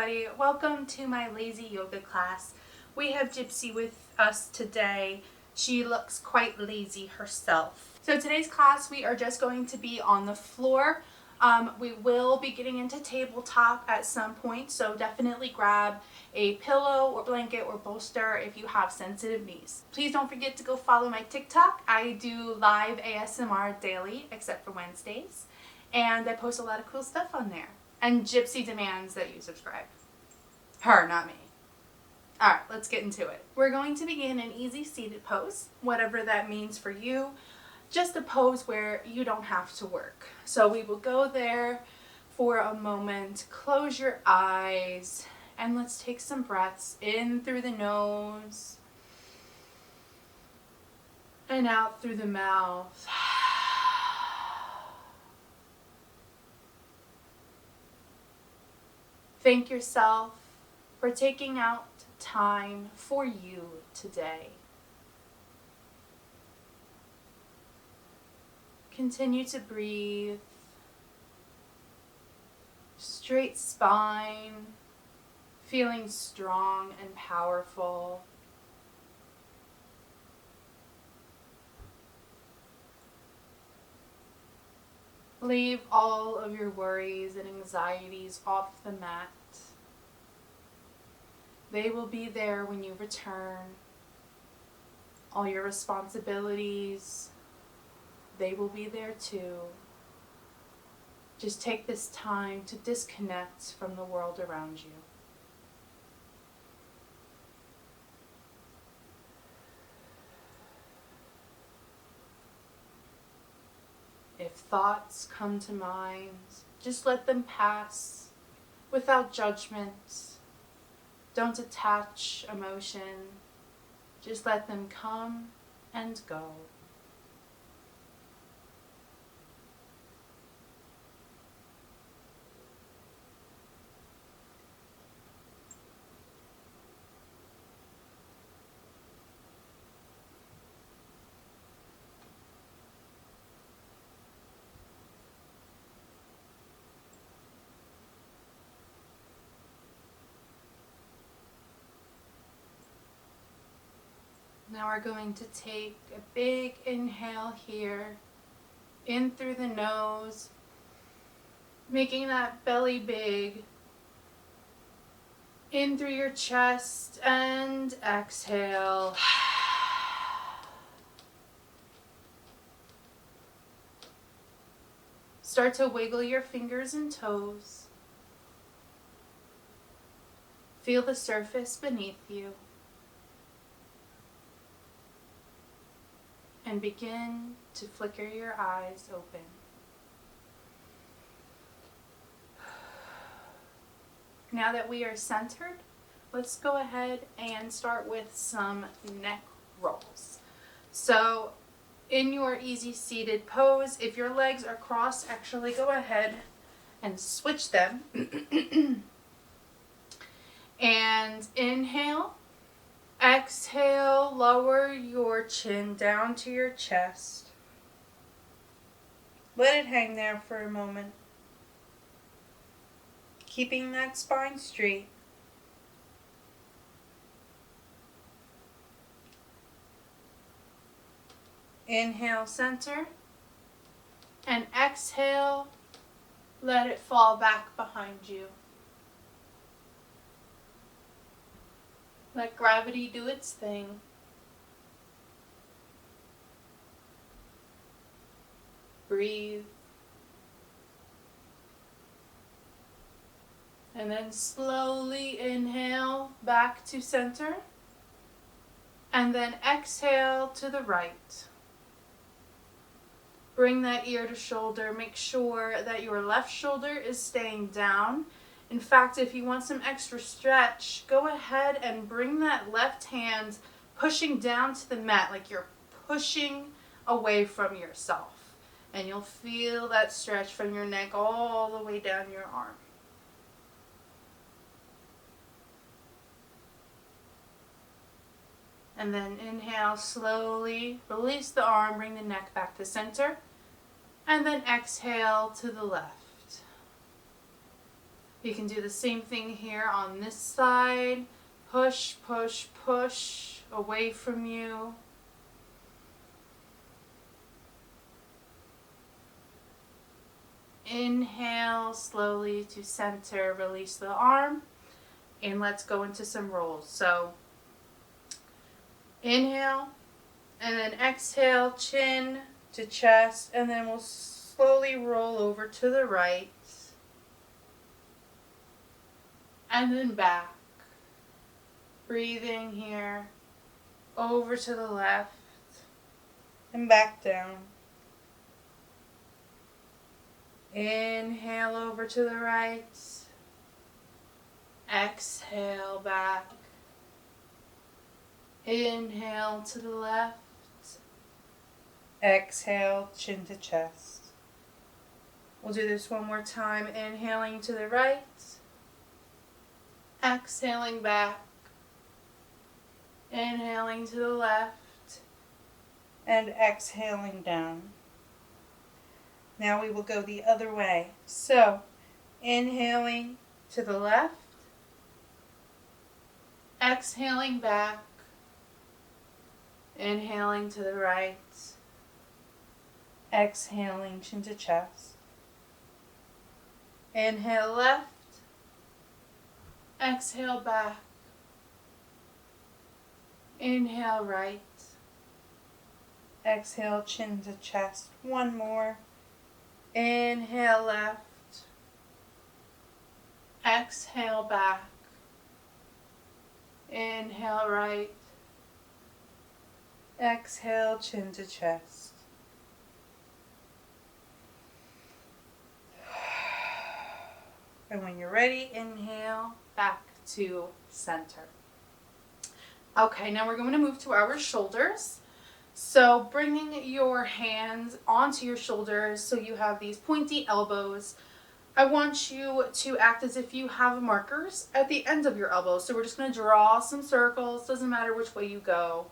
everybody. Welcome to my lazy yoga class. We have Gypsy with us today. She looks quite lazy herself. So today's class we are just going to be on the floor. We will be getting into tabletop at some point, so definitely grab a pillow or blanket or bolster if you have sensitive knees. Please don't forget to go follow my TikTok. I do live ASMR daily except for Wednesdays, and I post a lot of cool stuff on there. And Gypsy demands that you subscribe. Her, not me. Alright, let's get into it. We're going to begin an easy seated pose, whatever that means for you. Just a pose where you don't have to work. So we will go there for a moment. Close your eyes and let's take some breaths in through the nose and out through the mouth. Thank yourself for taking out time for you today. Continue to breathe. Straight spine, feeling strong and powerful. Leave all of your worries and anxieties off the mat. They will be there when you return. All your responsibilities, they will be there too. Just take this time to disconnect from the world around you. If thoughts come to mind, just let them pass without judgment. Don't attach emotion. Just let them come and go. Now we're going to take a big inhale here, in through the nose, making that belly big, in through your chest, and exhale. Start to wiggle your fingers and toes. Feel the surface beneath you. And begin to flicker your eyes open. Now that we are centered, let's go ahead and start with some neck rolls. So in your easy seated pose, if your legs are crossed, actually go ahead and switch them. And inhale. Exhale, lower your chin down to your chest. Let it hang there for a moment. Keeping that spine straight. Inhale, center. And exhale, let it fall back behind you. Let gravity do its thing. Breathe. And then slowly inhale back to center. And then exhale to the right. Bring that ear to shoulder. Make sure that your left shoulder is staying down. In fact, if you want some extra stretch, go ahead and bring that left hand pushing down to the mat like you're pushing away from yourself. And you'll feel that stretch from your neck all the way down your arm. And then inhale slowly, release the arm, bring the neck back to center. And then exhale to the left. You can do the same thing here on this side. Push, push, push away from you. Inhale slowly to center, release the arm, and let's go into some rolls. So inhale, and then exhale, chin to chest, and then we'll slowly roll over to the right, and then back. Breathing here, over to the left, and back down. Inhale over to the right. Exhale back. Inhale to the left. Exhale, chin to chest. We'll do this one more time. Inhaling to the right. Exhaling back. Inhaling to the left. And exhaling down. Now we will go the other way. So, inhaling to the left, exhaling back, inhaling to the right, exhaling chin to chest. Inhale left, exhale back, inhale right, exhale chin to chest. One more. Inhale left, exhale back, inhale right, exhale chin to chest. And when you're ready, inhale back to center. Okay, now we're going to move to our shoulders. So bringing your hands onto your shoulders so you have these pointy elbows. I want you to act as if you have markers at the end of your elbows. So we're just going to draw some circles. Doesn't matter which way you go.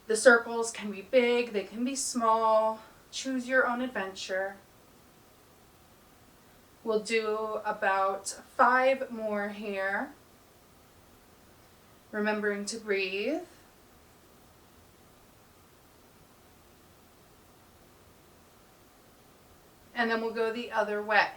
The circles can be big, they can be small. Choose your own adventure. We'll do about 5 more here. Remembering to breathe. And then we'll go the other way.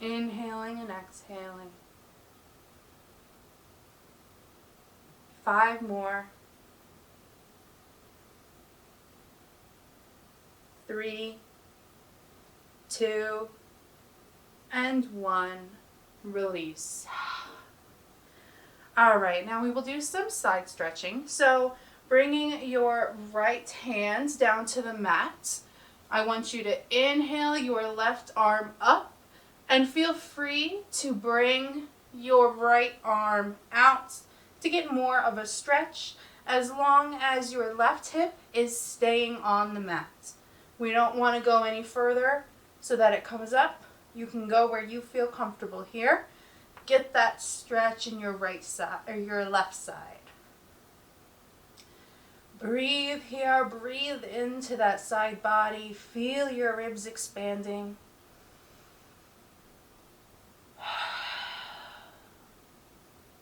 Inhaling and exhaling. 5 more. 3, 2, and 1. Release. All right, now we will do some side stretching. So bringing your right hand down to the mat, I want you to inhale your left arm up and feel free to bring your right arm out to get more of a stretch as long as your left hip is staying on the mat. We don't want to go any further so that it comes up. You can go where you feel comfortable here. Get that stretch in your right side or your left side. Breathe here, breathe into that side body. Feel your ribs expanding.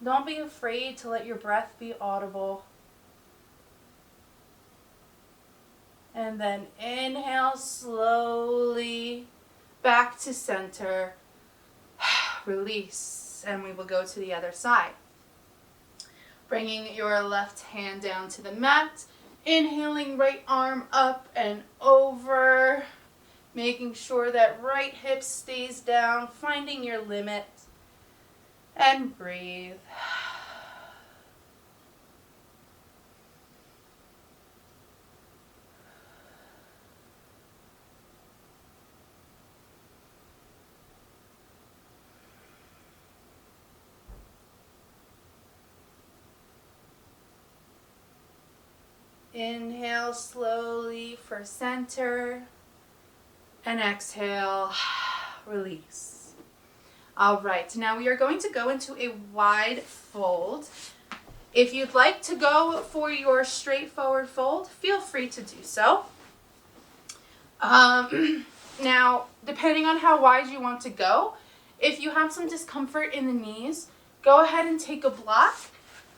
Don't be afraid to let your breath be audible. And then inhale slowly back to center. Release. And we will go to the other side. Bringing your left hand down to the mat. Inhaling right arm up and over. Making sure that right hip stays down. Finding your limit. And breathe. Inhale slowly for center and exhale, release. All right, now we are going to go into a wide fold. If you'd like to go for your straight forward fold, feel free to do so. Now, depending on how wide you want to go, if you have some discomfort in the knees, go ahead and take a block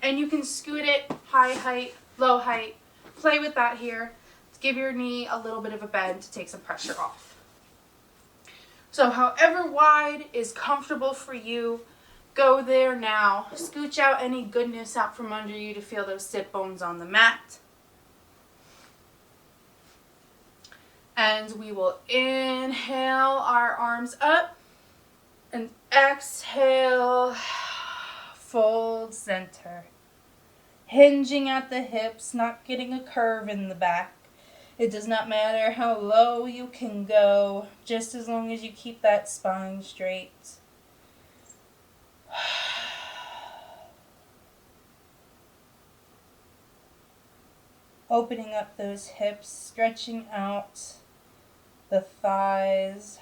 and you can scoot it high height, low height. Play with that here. Give your knee a little bit of a bend to take some pressure off. So however wide is comfortable for you, go there now. Scooch out any goodness out from under you to feel those sit bones on the mat. And we will inhale our arms up and exhale, fold center. Hinging at the hips, not getting a curve in the back. It does not matter how low you can go, just as long as you keep that spine straight. Opening up those hips, stretching out the thighs.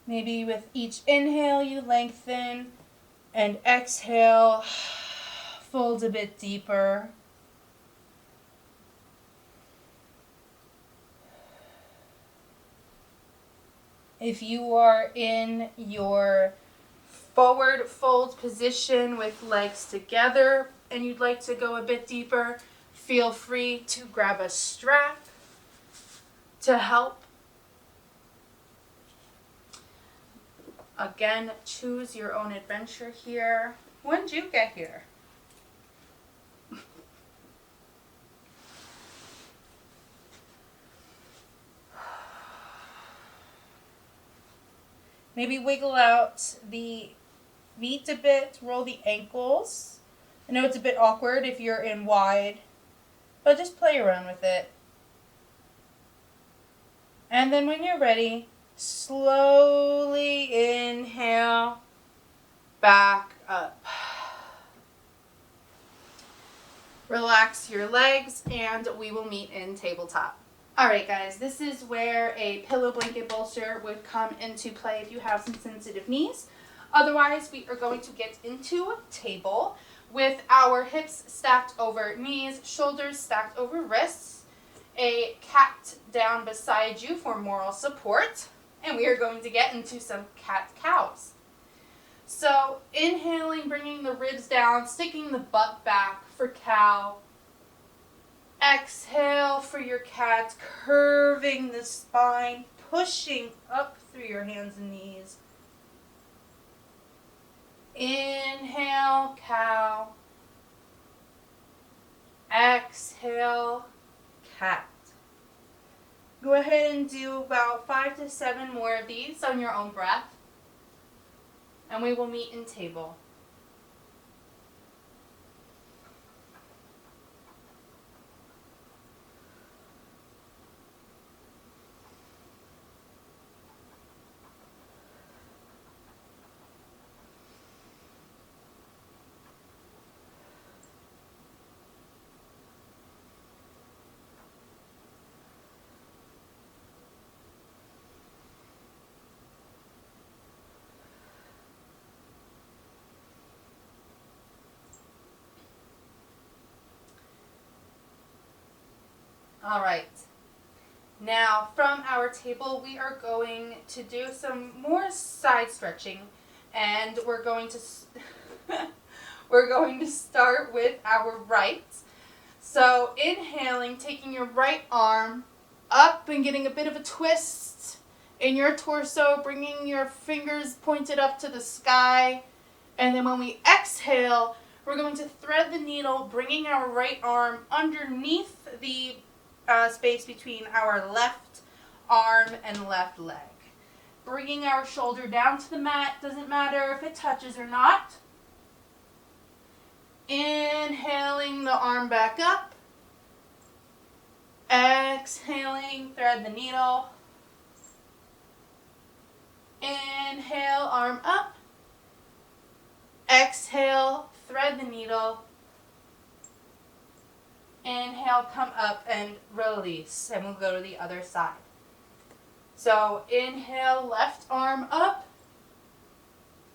Maybe with each inhale you lengthen, and exhale, fold a bit deeper. If you are in your forward fold position with legs together and you'd like to go a bit deeper, feel free to grab a strap to help. Again, choose your own adventure here. When did you get here? Maybe wiggle out the feet a bit, roll the ankles. I know it's a bit awkward if you're in wide, but just play around with it. And then when you're ready, slowly inhale, back up. Relax your legs and we will meet in tabletop. Alright guys, this is where a pillow blanket bolster would come into play if you have some sensitive knees. Otherwise, we are going to get into table with our hips stacked over knees, shoulders stacked over wrists, a cat down beside you for moral support, and we are going to get into some cat-cows. So inhaling, bringing the ribs down, sticking the butt back for cow. Exhale for your cat, curving the spine, pushing up through your hands and knees. Inhale, cow. Exhale, cat. Go ahead and do about 5 to 7 more of these on your own breath. And we will meet in table. All right. Now, from our table, we are going to do some more side stretching, and we're going to start with our right. So, inhaling, taking your right arm up and getting a bit of a twist in your torso, bringing your fingers pointed up to the sky, and then when we exhale, we're going to thread the needle, bringing our right arm underneath the space between our left arm and left leg. Bringing our shoulder down to the mat, doesn't matter if it touches or not. Inhaling the arm back up. Exhaling, thread the needle. Inhale, arm up. Exhale, thread the needle. Inhale, come up and release. And we'll go to the other side. So inhale, left arm up.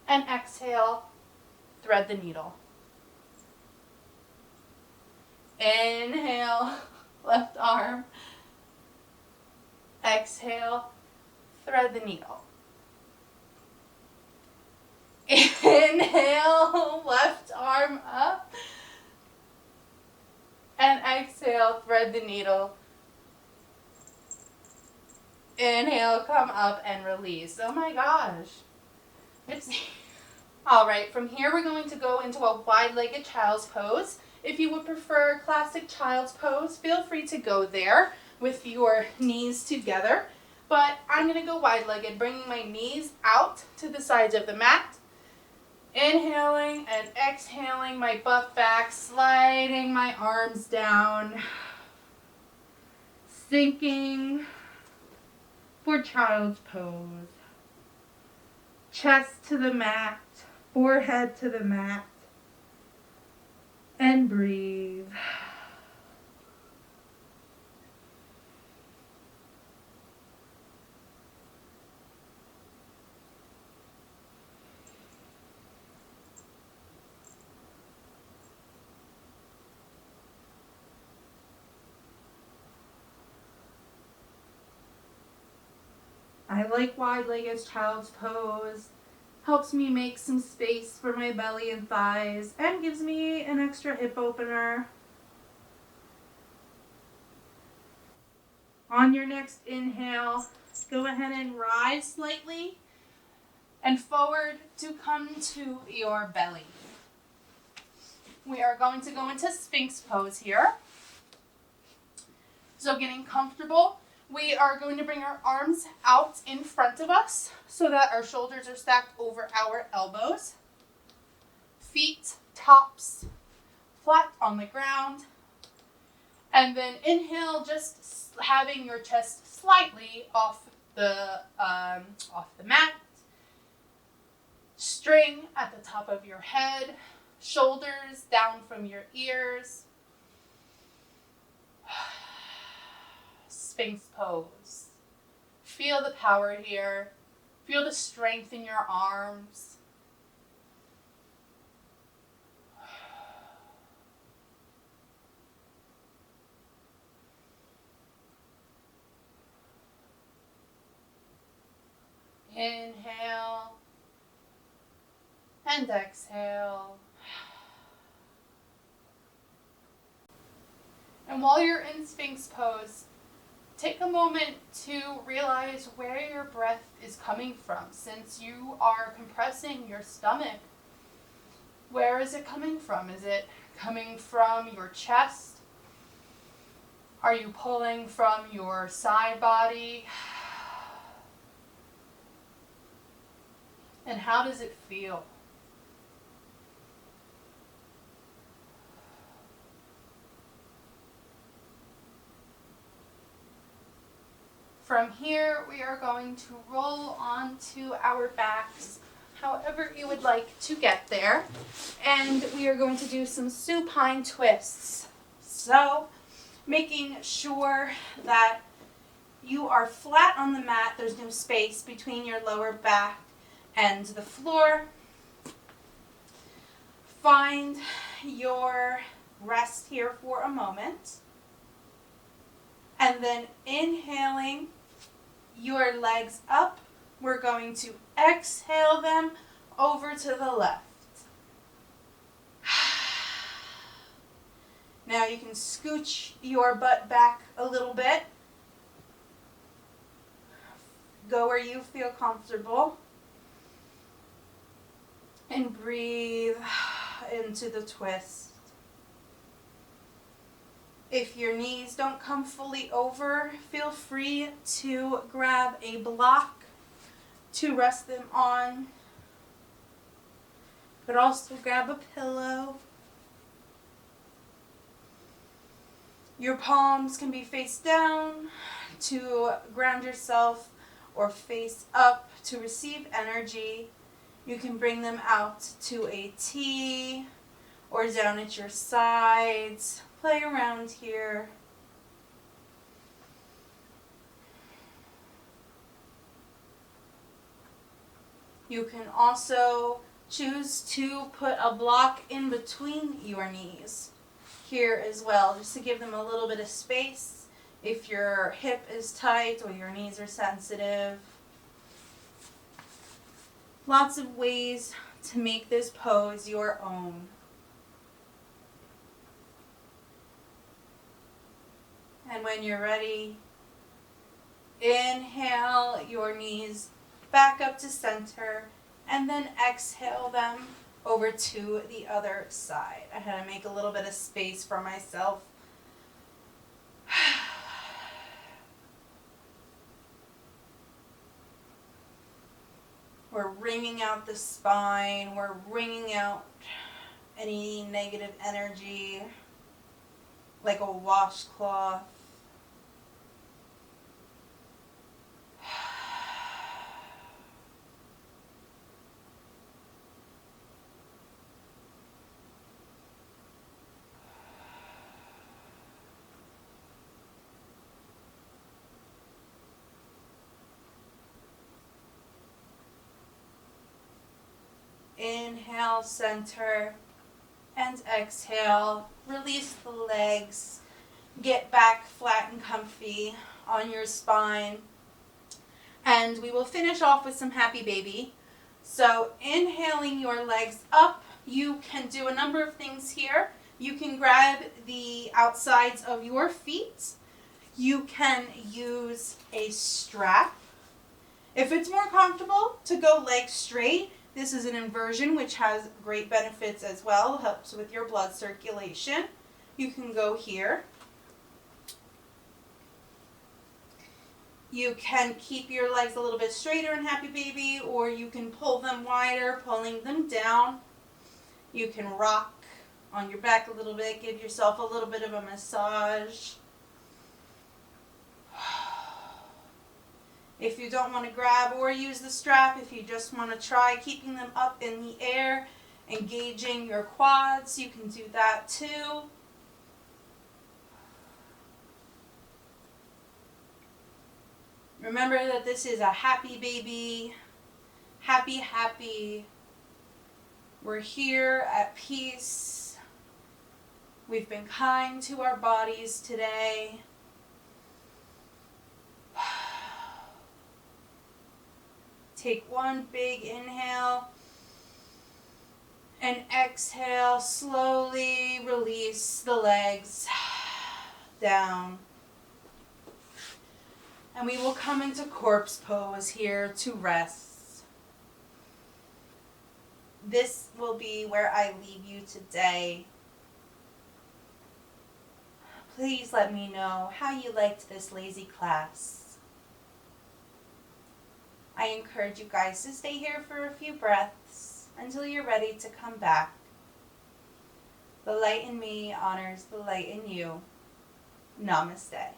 And exhale, thread the needle. Inhale, left arm. Exhale, thread the needle. Inhale, left arm up. And exhale, thread the needle. Inhale, come up and release. Oh my gosh. All right, from here we're going to go into a wide-legged child's pose. If you would prefer classic child's pose, feel free to go there with your knees together. But I'm going to go wide-legged, bringing my knees out to the sides of the mat. Inhaling and exhaling my butt back, sliding my arms down. Sinking for child's pose. Chest to the mat, forehead to the mat. And breathe. I like wide-legged child's pose. Helps me make some space for my belly and thighs and gives me an extra hip opener. On your next inhale, go ahead and rise slightly and forward to come to your belly. We are going to go into Sphinx Pose here. So getting comfortable, we are going to bring our arms out in front of us so that our shoulders are stacked over our elbows. Feet, tops, flat on the ground. And then inhale, just having your chest slightly off the mat. String at the top of your head. Shoulders down from your ears. Sphinx Pose. Feel the power here. Feel the strength in your arms. Inhale and exhale. And while you're in Sphinx Pose, take a moment to realize where your breath is coming from. Since you are compressing your stomach, where is it coming from? Is it coming from your chest? Are you pulling from your side body? And how does it feel? From here, we are going to roll onto our backs, however you would like to get there. And we are going to do some supine twists. So, making sure that you are flat on the mat, there's no space between your lower back and the floor. Find your rest here for a moment. And then inhaling your legs up, we're going to exhale them over to the left. Now you can scooch your butt back a little bit. Go where you feel comfortable. And breathe into the twist. If your knees don't come fully over, feel free to grab a block to rest them on. But also grab a pillow. Your palms can be face down to ground yourself or face up to receive energy. You can bring them out to a T or down at your sides. Play around here. You can also choose to put a block in between your knees here as well, just to give them a little bit of space if your hip is tight or your knees are sensitive. Lots of ways to make this pose your own. And when you're ready, inhale your knees back up to center, and then exhale them over to the other side. I had to make a little bit of space for myself. We're wringing out the spine. We're wringing out any negative energy like a washcloth. Inhale, center, and exhale. Release the legs. Get back flat and comfy on your spine. And we will finish off with some happy baby. So inhaling your legs up, you can do a number of things here. You can grab the outsides of your feet. You can use a strap. If it's more comfortable to go legs straight, this is an inversion which has great benefits as well. Helps with your blood circulation. You can go here. You can keep your legs a little bit straighter in happy baby, or you can pull them wider, pulling them down. You can rock on your back a little bit, give yourself a little bit of a massage. If you don't want to grab or use the strap, if you just want to try keeping them up in the air, engaging your quads, you can do that too. Remember that this is a happy baby, happy, happy. We're here at peace. We've been kind to our bodies today. Take one big inhale and exhale. Slowly release the legs down. And we will come into corpse pose here to rest. This will be where I leave you today. Please let me know how you liked this lazy class. I encourage you guys to stay here for a few breaths until you're ready to come back. The light in me honors the light in you. Namaste.